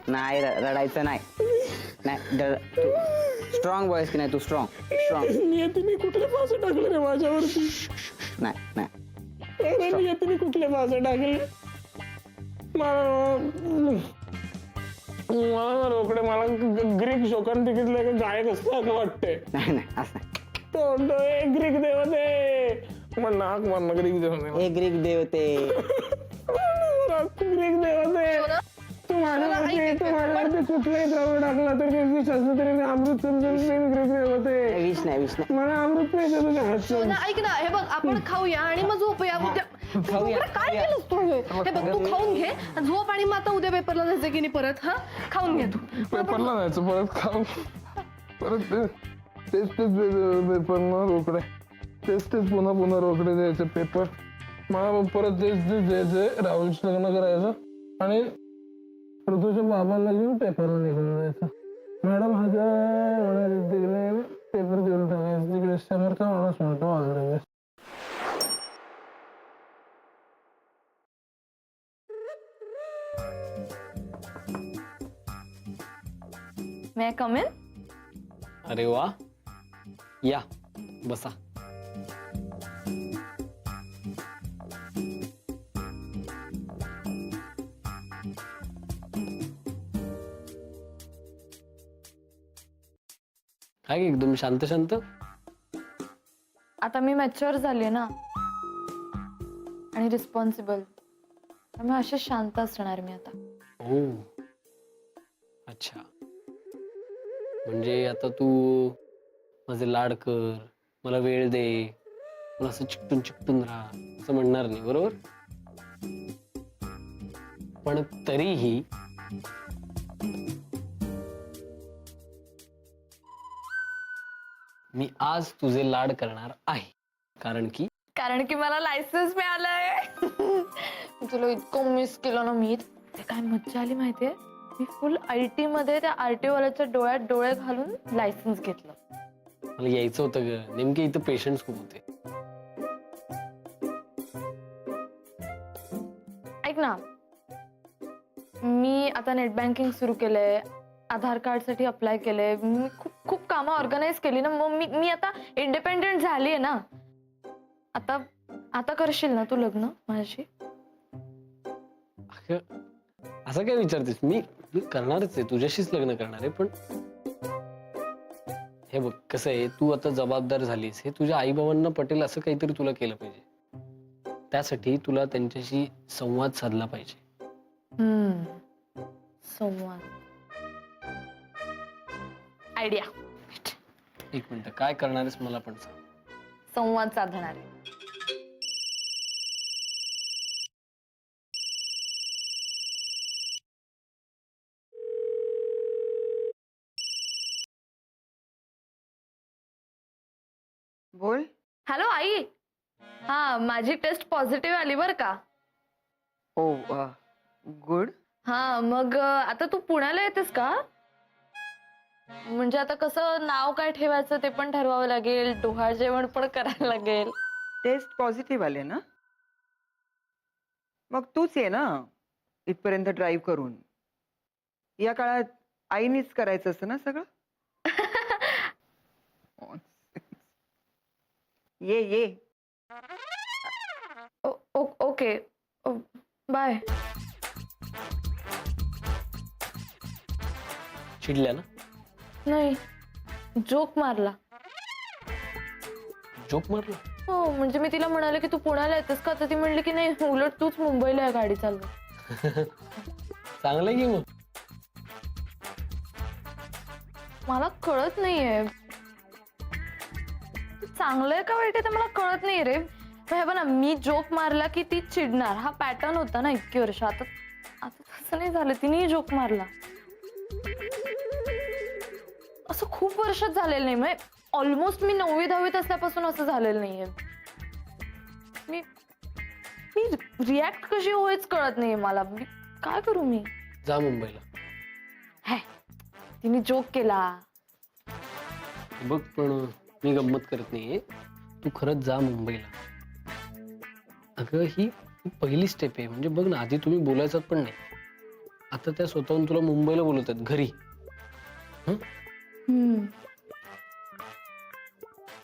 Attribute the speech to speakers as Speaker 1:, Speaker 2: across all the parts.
Speaker 1: नाही रडायचं नाही. स्ट्रॉंग बॉयस की नाही तू? स्ट्रॉंग.
Speaker 2: नियतीने कुठले पास टाकले रे माझ्यावरती?
Speaker 1: नाही.
Speaker 2: नियतीने कुठले पास टाकले? मला रोकडे मला ग्रीक शोकांतिकीतलं एक गायक असतं असं वाटतंय.
Speaker 1: नाही असं.
Speaker 2: तो ग्रीक देवते मग नाक मारणार ग्रीक देवते.
Speaker 1: हे ग्रीक देवते.
Speaker 2: ग्रीक देवते तू माझ्यावरती कुठलाही द्रव टाकला तर असलं तरी अमृत समजून ग्रीक देवते.
Speaker 1: विष नाही
Speaker 2: मला अमृत प्यायचं तुझ्या हातचं.
Speaker 3: ऐक ना, हे बघ आपण खाऊया आणि मग झोपूया. उद्या काय केलंस तू? हे बघ तू खाऊन घे, झोप आणि मग आता उद्या पेपरला जायचं की नाही परत. हा खाऊन घे तू.
Speaker 2: पेपरला जायचं परत खाऊ परत तेच पेपर रोकडे तेच पुन्हा रोकडे द्यायचं पेपर. मला परत तेच द्यायचंय. राहुलचं लग्न करायचं आणि ऋतूच्या बाबांना घेऊन पेपरला निघून जायचं. मॅडम हजार तिकडे पेपर घेऊन टाकायचं. तिकडे समोरचा माणूस म्हणतो all
Speaker 3: May I come in?
Speaker 4: अरे वा, या बसा. काय एकदम शांत शांत?
Speaker 3: आता मी मॅच्युअर झाले ना आणि रिस्पॉन्सिबल, त्यामुळे असे शांत असणार मी आता.
Speaker 4: हो, अच्छा. म्हणजे आता तू माझे लाड कर, मला वेळ दे, मला असं चिकटून राहा असं म्हणणार नाही, बरोबर? पण तरीही मी आज तुझे लाड करणार आहे. कारण की
Speaker 3: मला लायसन्स मिळालंय. तुला इतकं मिस केलं ना मी. ते काय मज्जा आली माहितीये. मी फुल IT मध्ये त्या RTO वाल्याच्या डोळ्यात डोळे घालून लायसन्स घेतलं.
Speaker 4: मला यायचं होतं ग, नेमके इथं पेशंट्स खूप होते.
Speaker 3: ऐक ना, मी आता नेट बँकिंग सुरू केलंय, आधार कार्ड साठी अप्लाय केलंय, मी खूप कामं ऑर्गनाईज केली ना. मग मी आता इंडिपेंडेंट झालीये ना. आता करशील ना तू लग्न माझ्याशी?
Speaker 4: असं काय विचारतेस? मी करणारच आहे, तुझ्याशीच लग्न करणार आहे. पण हे बघ कसं आहे, तू आता जबाबदार झालीस, हे तुझ्या आई बाबांना पटेल असं काहीतरी तुला केलं पाहिजे. त्यासाठी तुला त्यांच्याशी संवाद साधला पाहिजे.
Speaker 3: संवाद, आयडिया.
Speaker 4: एक मिनिट, काय करणार आहेस मला पण सांग.
Speaker 3: संवाद साधणार आहे.
Speaker 5: बोल.
Speaker 3: हॅलो आई. हा, माझी टेस्ट पॉझिटिव्ह आली बर का.
Speaker 5: ओ गुड.
Speaker 3: हा, मग आता तू पुण्याला येतेस का? म्हणजे आता कसं नाव काय ठेवायचं ते पण ठरवावं लागेल, डोहाळ जेवण पण करायला लागेल.
Speaker 5: टेस्ट पॉझिटिव्ह आले ना? मग तूच ये ना इथपर्यंत ड्राईव्ह करून. या काळात आईनीच करायचं असतं ना सगळं. ये.
Speaker 3: Okay, bye.
Speaker 4: चिडल्या ना?
Speaker 3: नाही, जोक मारला.
Speaker 4: जोक मारला?
Speaker 3: हो, म्हणजे मी तिला म्हणाले की तू पुण्याला येतेस का, तर ती म्हणली की नाही, उलट तूच मुंबईला आहे गाडी चालव.
Speaker 4: चांगलं की मग.
Speaker 3: मला कळत नाहीये चांगलंय का वाईट आहे ते, मला कळत नाही रे. हे बघ ना, मी जोक मारला की ती चिडणार, हा पॅटर्न होता ना इतकी वर्ष. आता तसं नाही झालं, तिनेही जोक मारला. असं खूप वर्षात झालेलं नाही. म्हणजे ऑलमोस्ट मी 9वी-10वीत असल्यापासून असं झालेलं नाहीये. मी रिॲक्ट कशी होईच कळत नाहीये मला. मी काय करू? मी
Speaker 4: जा मुंबईला.
Speaker 3: हे तिने जोक केला.
Speaker 4: बघ, पण मी गंमत करत नाहीये. तू खरंच जा मुंबईला. अगं ही पहिली स्टेप आहे. म्हणजे बघ ना, आधी तुम्ही बोलायचं पण नाही. आता त्या स्वतःहून तुला मुंबईला बोलवतात घरी.
Speaker 3: हम्म.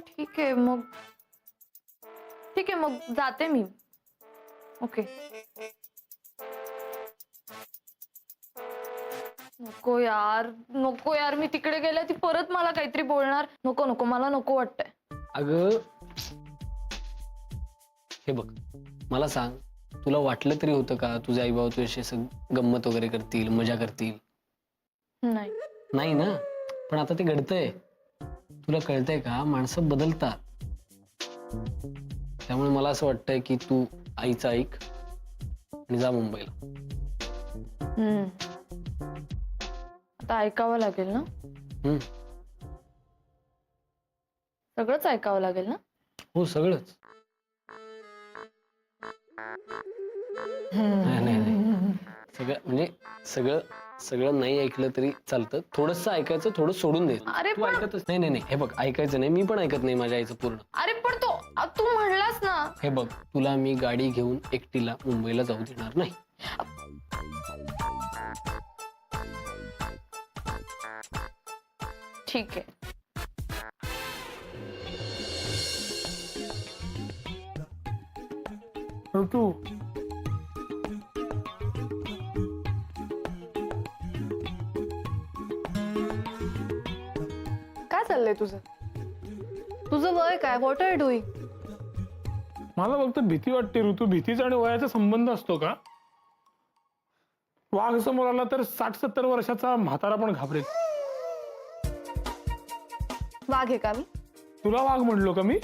Speaker 3: ठीक आहे मग, ठीक आहे मग जाते मी. ओके. नको यार, नको यार, मी तिकडे गेले ती परत मला काहीतरी बोलणार. नको नको, मला नको वाटतंय.
Speaker 4: अगं हे बघ, मला सांग, तुला वाटलं तरी होतं का तुझे आई बाबा तुझ्याशी असं गंमत वगैरे करतील, मजा करतील?
Speaker 3: नाही.
Speaker 4: नाही ना. पण आता ते घडतंय. तुला कळतंय का, माणसं बदलतात. त्यामुळे मला असं वाटतंय की तू आईचं ऐक आणि जा मुंबईला.
Speaker 3: हम्म. आता ऐकावं लागेल ना?
Speaker 4: हम्म.
Speaker 3: सगळंच ऐकावं लागेल ना?
Speaker 4: हो, सगळंच. नाही नाही नाही, सगळं म्हणजे सगळं सगळं नाही ऐकलं तरी चालतं. थोडंसं ऐकायचं, थोडं सोडून द्यायचं.
Speaker 3: अरे
Speaker 4: तू
Speaker 3: पण-
Speaker 4: ऐकतच नाही. नाही नाही, हे बघ, ऐकायचं नाही. मी पण ऐकत नाही माझ्या आईचं पूर्ण.
Speaker 3: अरे पण तू म्हणलास ना.
Speaker 4: हे बघ, तुला मी गाडी घेऊन एकटीला मुंबईला जाऊ देणार नाही.
Speaker 3: ठीक आहे.
Speaker 2: ऋतू,
Speaker 6: काय चाललंय तुझं? तुझं वय काय? What are you doing?
Speaker 2: मला फक्त भीती वाटते ऋतू. भीतीचा आणि वयाचा संबंध असतो का? वाघ समोर आला तर 60-70 वर्षाचा म्हातारा पण घाबरेल.
Speaker 6: वाघ आहे का मी?
Speaker 2: तुला वाघ म्हणलो का मी?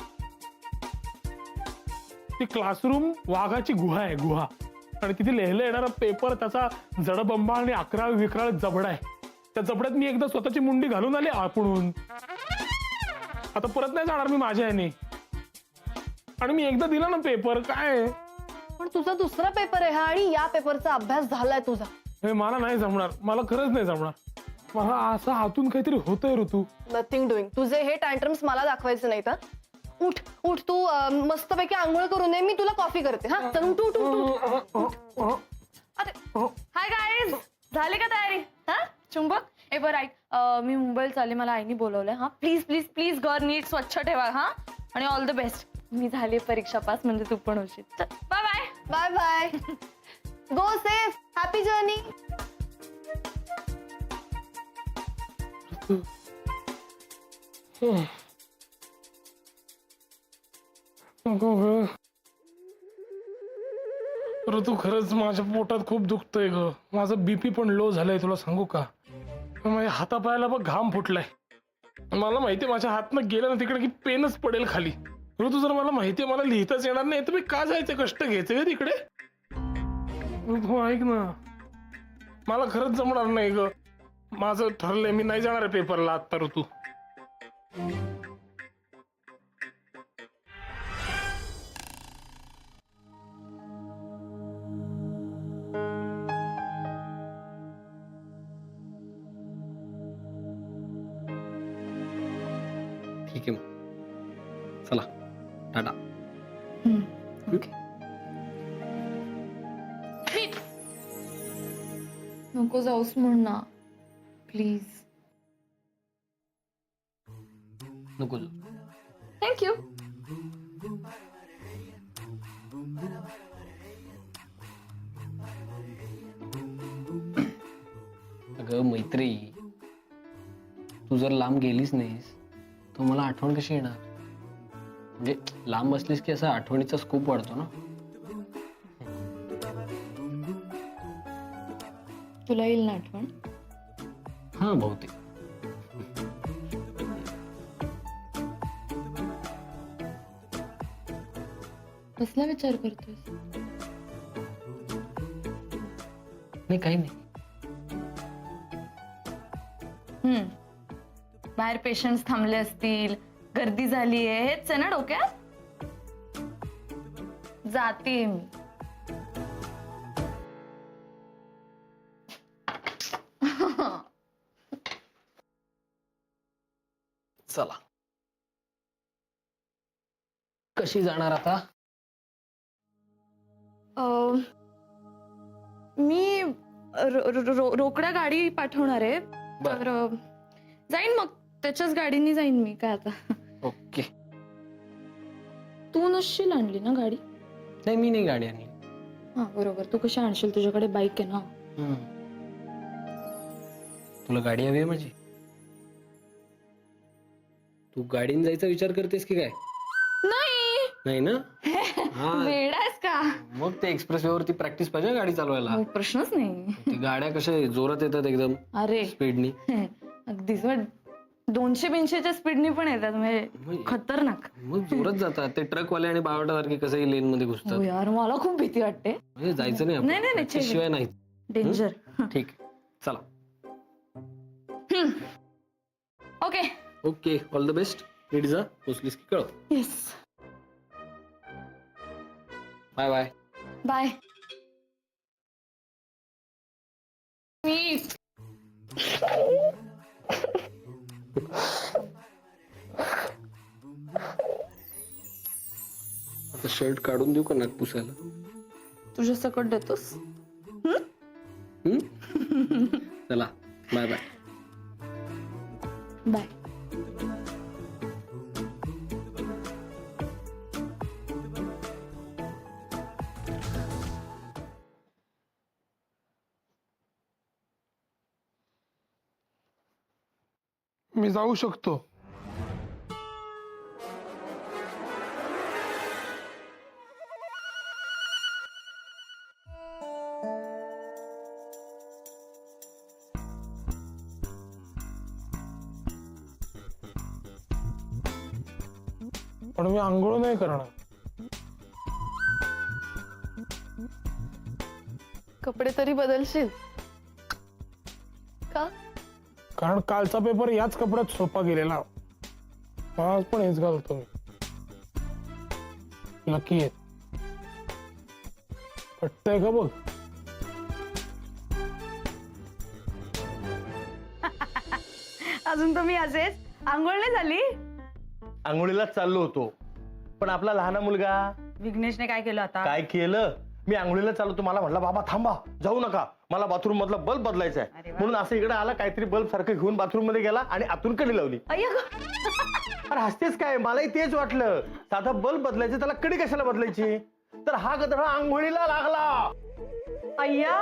Speaker 2: ती क्लासरूम वाघाची गुहा आहे, गुहा. आणि तिथे लिहिलं येणारा पेपर त्याचा जडबंबा आणि 11 जबडा आहे. त्या जबड्यात मी एकदा स्वतःची मुंडी घालून आली आपणून. आता परत नाही जाणार मी माझ्या ह्याने. आणि मी एकदा दिला ना पेपर, काय
Speaker 6: पण तुझा दुसरा पेपर आहे हा आणि या पेपरचा अभ्यास झालाय तुझा.
Speaker 2: हे मला नाही जमणार. मला खरंच नाही जमणार. मला असं आतून काहीतरी होतंय ऋतू.
Speaker 6: Nothing doing. तुझे हे टँट्रम्स मला दाखवायचे नाहीत हा. उठ उठ, तू मस्तपैकी आंघोळ करून ये, मी तुला कॉफी करते. हा चल उठ उठ उठ उठ.
Speaker 3: अरे हाय गाईज, झाली का तयारी? हा चुंबक. ए बरं ऐक, मी मुंबईला चालले, मला आईनी बोलवलंय. हा प्लीज प्लीज प्लीज घर नीट स्वच्छ ठेवा. हा आणि ऑल द बेस्ट. मी झाली परीक्षा पास, म्हणजे तू पण होशील. Bye bye.
Speaker 6: Bye bye. Go safe. Happy journey.
Speaker 2: Rutu, खरंच माझ्या पोटात खूप दुखतंय ग. माझं बीपी पण लो झालंय, तुला सांगू का? माझ्या हातापायाला बघ घाम फुटलाय. मला माहितीये माझ्या हातनं गेलं ना तिकडे की पेनच पडेल खाली. ऋतू, जर मला माहितीये मला लिहिताच येणार नाही तर मी का जायचे कष्ट घ्यायचे का तिकडे? ऋतू ऐक ना, मला खरंच जमणार नाही ग. माझं ठरलंय, मी नाही जाणार आहे पेपरला आत्ता ऋतू.
Speaker 4: ठीक आहे मग, चला टाटा.
Speaker 3: ओके. नको जाऊस म्हण ना प्लीज.
Speaker 4: नको जाऊ.
Speaker 3: थँक्यू.
Speaker 4: अगं मैत्री, तू जर लांब गेलीच नाहीस तर मला आठवण कशी येणार? म्हणजे लांब असलीस की असा आठवणीचा स्कोप वाढतो ना.
Speaker 3: तुला येईल ना आठवण?
Speaker 4: हा बहुतेक.
Speaker 3: कसला विचार करतोस?
Speaker 4: नाही, काही नाही.
Speaker 3: बाहेर पेशंट्स थांबले असतील, गर्दी झाली आहे, हेच आहे ना डोक्यात? जाते मी.
Speaker 4: चला, कशी जाणार आता?
Speaker 3: मी रोकड्या गाडी पाठवणार आहे. तर जाईन मग त्याच्याच गाडीने जाईन मी. काय आता
Speaker 4: ओके.
Speaker 3: तू नसशील आणली ना गाडी?
Speaker 4: नाही, मी नाही गाडी आणली.
Speaker 3: हा बरोबर. तू कशी आणशील? तुझ्याकडे बाईक आहे ना.
Speaker 4: तुला गाडी हवी आहे माझी? तू गाडीने जायचा विचार करतेस की काय? नाही ना? हा,
Speaker 3: वेडायस का?
Speaker 4: मग ते एक्सप्रेस वे वरती प्रॅक्टिस पाहिजे गाडी चालवायला.
Speaker 3: हो, प्रश्नच नाही.
Speaker 4: ती गाड्या कशा जोरात येतात एकदम
Speaker 3: अरे
Speaker 4: स्पीडनी.
Speaker 3: अगदीच 200-200च्या स्पीडनी पण येतात. म्हणजे खतरनाक.
Speaker 4: मग जोरात जातात ते ट्रकवाले आणि बावटासारखे कसंही लेन मध्ये
Speaker 3: हो
Speaker 4: घुसतात.
Speaker 3: यार, मला खूप भीती वाटते.
Speaker 4: म्हणजे जायचं नाही आपण.
Speaker 3: नाही,
Speaker 4: शिवाय नाही.
Speaker 3: डेंजर.
Speaker 4: ठीक, चला.
Speaker 3: Okay.
Speaker 4: Okay, all the best. नीट जा, पोचलीस की कळव.
Speaker 3: येस.
Speaker 4: Bye bye.
Speaker 3: बाय. मी
Speaker 4: आता शर्ट काढून देऊ का नाक पुसायला?
Speaker 3: तुझ्या सकट देतोस?
Speaker 4: चला, बाय बाय.
Speaker 3: बाय.
Speaker 2: मी जाऊ शकतो. पण मी आंघोळ नाही करणार.
Speaker 6: कपडे तरी बदलशील का?
Speaker 2: कारण कालचा पेपर याच कपड्यात सोपा गेलेला. आज पण हेच घालतो मी. नक्की आहे. पटतंय का बघ.
Speaker 7: अजून तुम्ही असेच आंघोळ नाही झाली?
Speaker 8: आंघोळीलाच चाललो होतो, पण आपला लहान मुलगा
Speaker 7: विघ्नेशने काय केलं आता?
Speaker 8: काय केलं? मी आंघोळीला चाललो होतो, मला म्हटलं बाबा थांबा, जाऊ नका, मला बाथरूम मधला बल्ब बदलायचा आहे.
Speaker 7: अरे वा.
Speaker 8: म्हणून असं इकडे आला, काहीतरी बल्ब सारखं घेऊन बाथरूम मध्ये गेला आणि आतून कडी लावली.
Speaker 7: अय्या गं.
Speaker 8: अरे हसतेच काय? मलाही तेच वाटलं, साधा बल्ब बदलायचं, त्याला कडी कशाला बदलायची? तर हा गधडा आंघोळीला लागला.
Speaker 7: अय्या.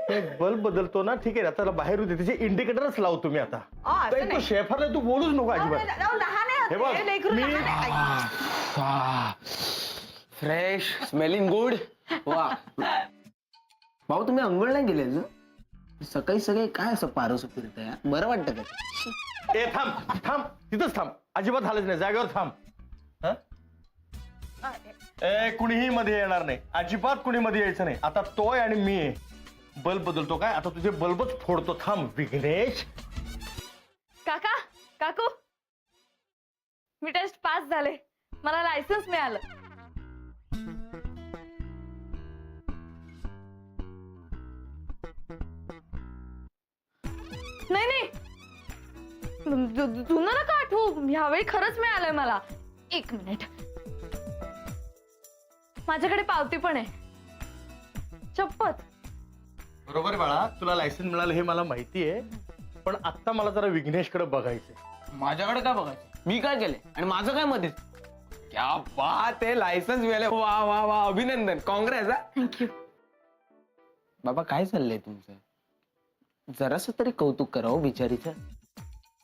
Speaker 8: ते बल्ब बदलतो ना, ठीक आहे, आता बाहेर होते त्याचे इंडिकेटरच लावतो मी आता.
Speaker 7: असं
Speaker 8: काय
Speaker 7: नाही.
Speaker 8: तू शेफरला तू बोलूच नको अजिबात.
Speaker 7: अहो, लहान आहे
Speaker 8: हे बघ,
Speaker 7: ते, लेकरू
Speaker 8: मी-
Speaker 7: लहान आहे.
Speaker 1: Fresh smelling good. वा भाऊ, तुम्ही अंघोळ नाही गेले अजून? सकाळी सकाळी काय असं पारोस फिरतंय? बरं वाटतं का?
Speaker 8: ए थांब थांब, तिथंच थांब, अजिबात हालच नाही, जागेवर थांब. हं? ए कुणीही मध्ये येणार नाही, अजिबात कुणी मध्ये यायचं नाही. आता तोय आणि मी आहे. बल्ब बदलतो काय? आता तुझे बल्बच फोडतो. थांब विघ्नेश.
Speaker 3: काका, काकू, मी टेस्ट पास झाले. मला लायसन्स मिळालं. नाही, जुनं नका आठवू. ह्यावेळी खरंच मिळालंय मला. 1 मिनिट. माझ्याकडे पावती पण आहे. शपथ.
Speaker 8: बरोबर आहे बाळा, तुला लायसन्स मिळालं हे मला माहिती आहे, पण आता मला जरा विघ्नेशकडे बघायचंय.
Speaker 1: माझ्याकडे काय बघायचं? मी काय केलंय आणि माझं काय मध्ये? क्या बात आहे, लायसन्स मिळाले. वा वा वा, अभिनंदन, काँग्रेस.
Speaker 3: थँक्यू.
Speaker 1: बाबा काय चाललंय तुमचं? जरासं तरी कौतुक करा हो बिचारीचं.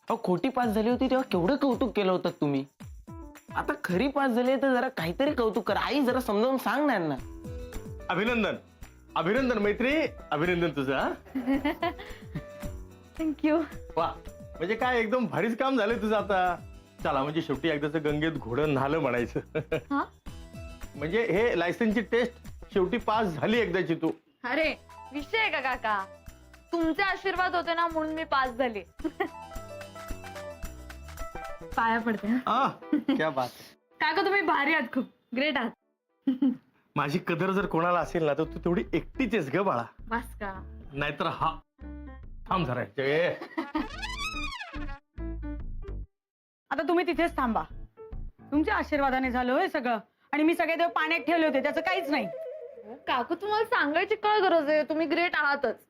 Speaker 1: अहो, खोटी पास झाली होती तेव्हा केवढं कौतुक केलं होतं तुम्ही. आता खरी पास झाली तर जरा काहीतरी कौतुक करा. आई जरा समजावून सांग ना यांना.
Speaker 8: अभिनंदन, अभिनंदन मैत्री, अभिनंदन तुझं. हा?
Speaker 3: थँक्यू.
Speaker 8: वा, म्हणजे काय एकदम भारीच काम झालंय तुझं आता. चला, म्हणजे शेवटी एकदाच गंगेत घोडं न्हालं म्हणायचं.
Speaker 3: हा?
Speaker 8: म्हणजे हे लायसन्सची टेस्ट शेवटी पास झाली एकदाची तू.
Speaker 3: अरे विषय आहे का काका? तुमचे आशीर्वाद होते ना म्हणून मी पास झाली. पाया पडते.
Speaker 8: आ, क्या बात आहे.
Speaker 3: काका तुम्ही भारी आहात, खूप ग्रेट आहात.
Speaker 8: माझी कदर जर कोणाला असेल ना तर तू तेवढी एकटीच आहेस ग बाळा.
Speaker 3: बस का?
Speaker 8: नाहीतर हा थांब जरा. ए,
Speaker 7: आता तुम्ही तिथेच थांबा. तुमच्या आशीर्वादाने झालं होय सगळं. आणि मी सगळे देव पाण्यात ठेवले होते, त्याचं काहीच नाही.
Speaker 3: हो, काकू तुम्हाला सांगायची काय गरज आहे, तुम्ही ग्रेट आहातच.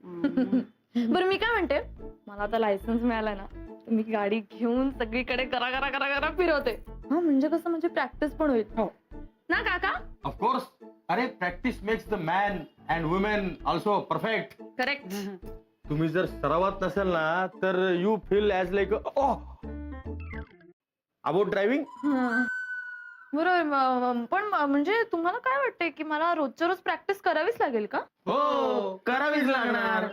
Speaker 3: बरं मी काय म्हणते, मला आता लायसन्स मिळालं ना, तर मी गाडी घेऊन सगळीकडे करा करा करा करा फिरवते. हा म्हणजे कसं, म्हणजे प्रॅक्टिस पण होईल. हो ना काका?
Speaker 8: ऑफकोर्स. अरे practice makes the man and women also perfect.
Speaker 3: Correct.
Speaker 8: तुम्ही जर सरावात नसेल ना तर you feel as like about driving.
Speaker 3: बरोबर. पण म्हणजे तुम्हाला काय वाटतंय की मला रोजच्या रोज प्रॅक्टिस करावीच लागेल का?
Speaker 1: हो करावीच लागणार.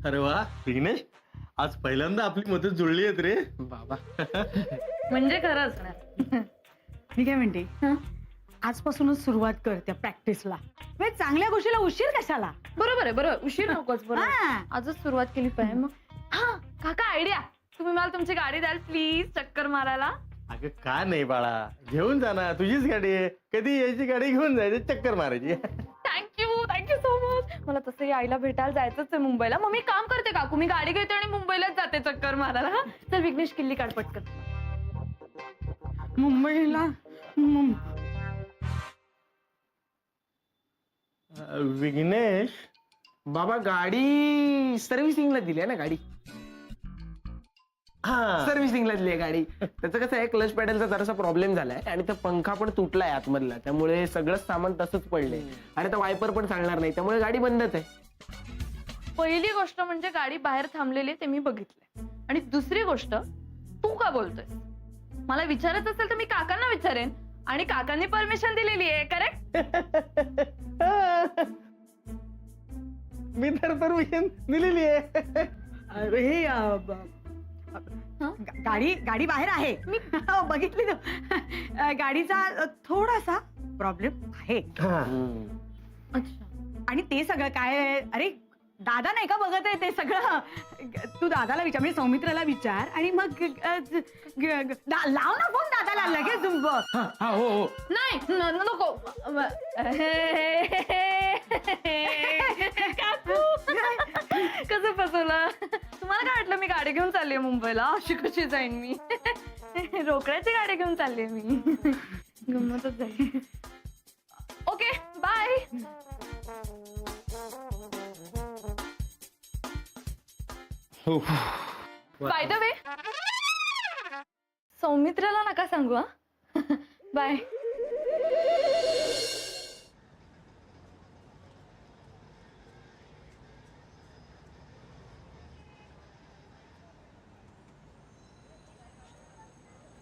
Speaker 8: अरे वा विघ्नेश, आज पहिल्यांदा आपली मतं जुळली आहेत रे.
Speaker 1: बाबा
Speaker 3: म्हणजे खरं असणार.
Speaker 7: मी काय म्हणते,
Speaker 3: हं?
Speaker 7: आजपासूनच सुरुवात कर त्या प्रॅक्टिसला. म्हणजे चांगल्या गोष्टीला उशीर कशाला?
Speaker 3: बरोबर आहे. बरोबर, उशीर नकोच. बरोबर,
Speaker 7: हा.
Speaker 3: आजच सुरुवात केली पाहिजे. मग हा काका, आयडिया. तुम्ही मला तुमची गाडी द्याल प्लीज चक्कर मारायला?
Speaker 8: अगं का नाही बाळा, घेऊन जा ना, तुझीच गाडी आहे. कधी यायची गाडी घेऊन जायची, चक्कर मारायची.
Speaker 3: Thank you so much. मला तसंही आईला भेटायला जायचंच आहे मुंबईला. मग मी काम करते काकू, मी गाडी घेते आणि मुंबईलाच जाते चक्कर मारायला. हा चल विघ्नेश, किल्ली काढ पटकन.
Speaker 7: मुंबईला
Speaker 8: विघ्नेश,
Speaker 1: बाबा गाडी सर्व्हिसिंगला दिली आहे ना. गाडी
Speaker 8: हा
Speaker 1: सर्व्हिसिंगला दिली आहे गाडी. त्याचं कसं आहे, क्लच पॅडलचा जरासा प्रॉब्लेम झालाय आणि तो पंखा पण तुटलाय आतमधला, त्यामुळे सगळंच सामान तसंच पडलंय आणि आता वायपर पण चालणार नाही, त्यामुळे गाडी बंदच आहे.
Speaker 3: पहिली गोष्ट म्हणजे गाडी बाहेर थांबलेली आहे ते मी बघितलंय. आणि दुसरी गोष्ट, तू का बोलतोय? मला विचारायचं असेल तर मी काकांना विचारेन, आणि काकांनी परमिशन दिलेली आहे. करेक्ट?
Speaker 8: मी तर परमिशन दिलेली आहे.
Speaker 7: हे गाडी बाहेर आहे. मी बघितली तो. गाडीचा थोडासा प्रॉब्लेम आहे.
Speaker 3: अच्छा.
Speaker 7: आणि ते सगळं काय आहे, अरे दादा नाही का बघत आहे ते सगळं. तू दादाला विचार, म्हणजे सौमित्राला विचार, आणि मग लाव ना फोन दादाला लगेच.
Speaker 1: हो
Speaker 3: नाही नको. काकू, कसं फसवलं? तुम्हाला काय वाटलं मी गाडी घेऊन चालली मुंबईला? अशी कशी जाईन मी? रोकड्याची गाडी घेऊन चालली मी. गंमतच जाईल. Okay bye. By the way, सौमित्राला नका सांगू. हा बाय.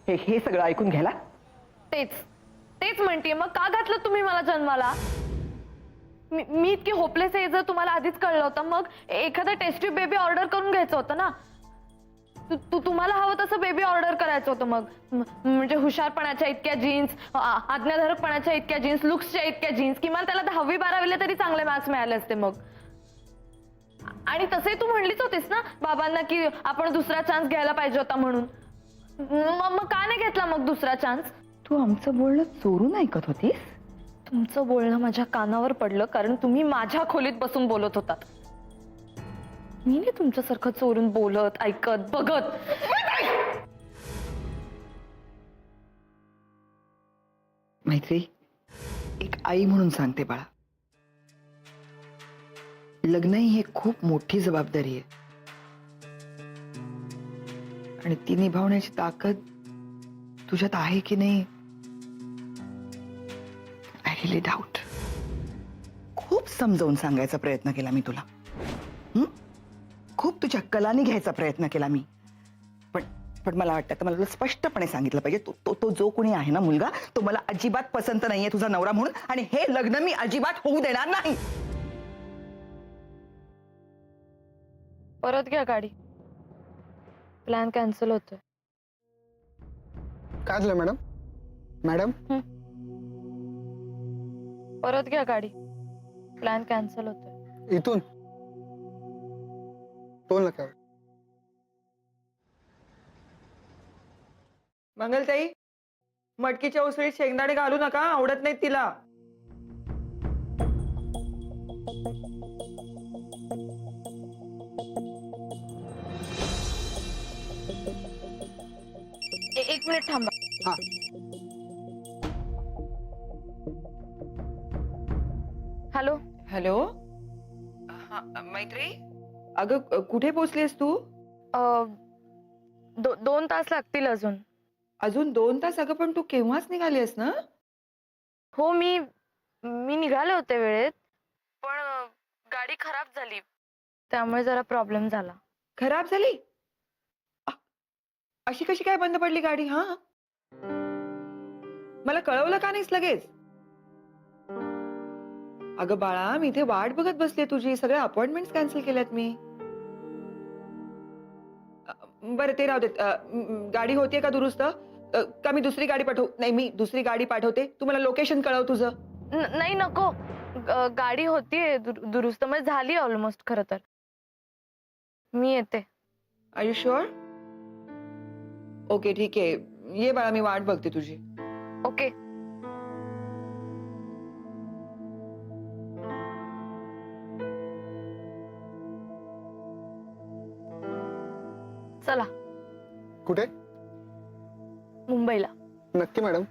Speaker 5: हे सगळं ऐकून घ्यायला
Speaker 3: तेच म्हणते. मग का घातलं तुम्ही मला जन्माला? मी इतकी होपलेस आहे जर तुम्हाला आधीच कळलं होतं, मग एखादा टेस्टी बेबी ऑर्डर करून घ्यायचं होतं ना. तुम्हाला हवं तसं बेबी ऑर्डर करायचं होतं. मग म्हणजे हुशारपणाच्या इतक्या जीन्स, आज्ञाधारकपणाच्या इतक्या जीन्स, लुक्सच्या इतक्या जीन्स, किमान त्याला 10वी-12वीला तरी चांगले मार्क्स मिळाले असते. मग आणि तसंही तू म्हणलीच होतीस ना बाबांना की आपण दुसरा चान्स घ्यायला पाहिजे होता म्हणून. मग का नाही घेतला मग दुसरा चान्स?
Speaker 5: तू आमचं बोलणं चोरून ऐकत होतीस?
Speaker 3: तुमचं बोलणं माझ्या कानावर पडलं कारण तुम्ही माझ्या खोलीत बसून बोलत होतात. मी नाही तुमच्यासारखं चोरून बोलत, ऐकत, बघत.
Speaker 5: मैत्री, एक आई म्हणून सांगते बाळा, लग्न ही खूप मोठी जबाबदारी आहे आणि ती निभावण्याची ताकद तुझ्यात आहे की नाही, आय रिअली डाऊट. खूप समजावून सांगायचा प्रयत्न केला मी तुला, खूप तुझ्या कलाने घ्यायचा प्रयत्न केला मी, पण मला वाटतं तर मला तुला स्पष्टपणे सांगितलं पाहिजे, तो जो कोणी आहे ना मुलगा, तो मला अजिबात पसंत नाहीये तुझा नवरा म्हणून, आणि हे लग्न मी अजिबात होऊ देणार नाही.
Speaker 3: परत घ्या गाडी, प्लॅन कॅन्सल होतोय.
Speaker 2: काय झालं मॅडम? मॅडम
Speaker 3: परत घ्या गाडी, प्लॅन कॅन्सल होतोय.
Speaker 2: इथून टोल नका.
Speaker 5: मंगलताई, मटकीच्या उसळीत शेंगदाणे घालू नका, आवडत नाहीत तिला.
Speaker 3: एक मिनिट थांबा.
Speaker 2: हा.
Speaker 5: मैत्री अगं कुठे पोहोचलीस तू?
Speaker 3: 2 तास लागतील अजून.
Speaker 5: अजून 2 तास? अगं पण तू केव्हाच निघालीस ना?
Speaker 3: हो, मी निघाले होते वेळेत, पण गाडी खराब झाली, त्यामुळे जरा प्रॉब्लेम झाला.
Speaker 5: खराब झाली? अशी कशी काय बंद पडली गाडी? हा, मला कळवलं का नाहीस लगेच? अगं बाळा, मी इथे वाट बघत बसली तुझी. सगळ्या अपॉइंटमेंट कॅन्सल केल्यात मी. बरं ते राहू देत. गाडी होतीये का दुरुस्त? का मी दुसरी गाडी पाठवू? नाही, मी दुसरी गाडी पाठवते. तू मला लोकेशन कळव तुझं.
Speaker 3: नाही, नको. गाडी होतीये दुरुस्त, म्हणजे झाली ऑलमोस्ट खरं तर. मी येते.
Speaker 5: R you sure? ओके, ठीक आहे. ये बाळा, मी वाट बघते तुझी.
Speaker 3: ओके. चला
Speaker 2: कुठे?
Speaker 3: मुंबईला.
Speaker 2: नक्की मॅडम?